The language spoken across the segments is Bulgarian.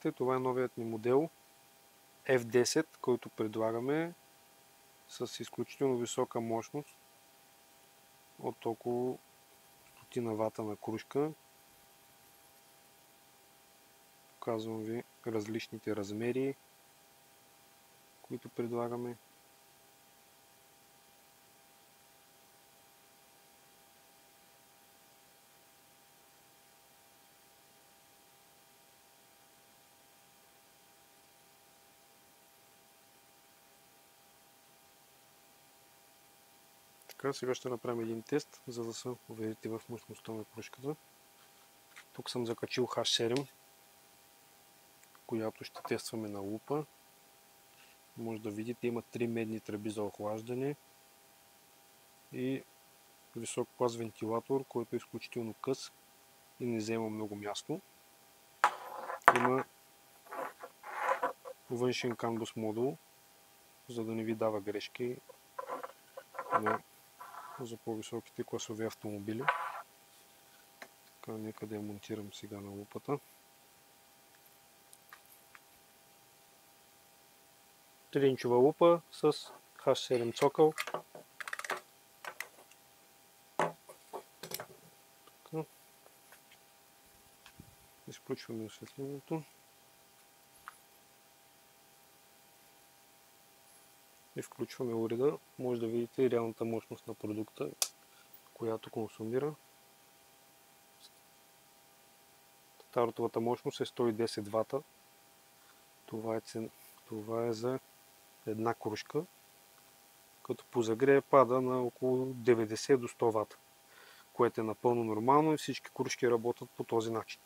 видяхте, това е новият ни модел F10, който предлагаме с изключително висока мощност от около 100 вата на кружка. Показвам ви различните размери, които предлагаме. Така, сега ще направим един тест, за да се уверите в мощността на кружката. Тук съм закачил H7, която ще тестваме на лупа. Може да видите, има 3 медни тръби за охлаждане и висок клас вентилатор, който е изключително къс и не взема много място. Има външен камбус модул, за да не ви дава грешки за по-високите класови автомобили. Така, нека да я монтирам сега на лупата. 3-инчова лупа с H7 цокъл. Така. Изключваме осветлението. И включваме уреда. Може да видите реалната мощност на продукта, която консумира. Стартовата мощност е 110 вата. Това е за една кружка, като по загрее пада на около 90 до 100 вата, което е напълно нормално и всички кружки работят по този начин.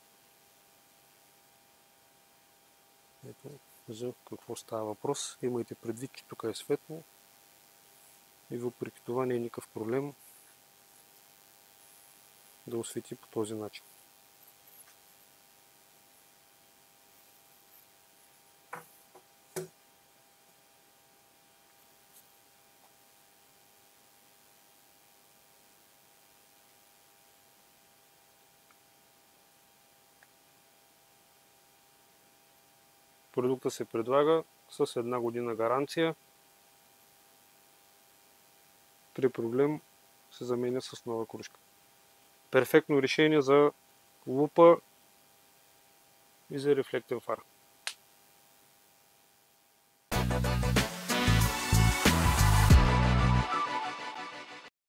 Ето, за какво става въпрос. Имайте предвид, че тук е светло и въпреки това не е никакъв проблем да освети по този начин. Продукта се предлага с 1 година гаранция. При проблем се заменя с нова кружка. Перфектно решение за лупа и за рефлектен фар.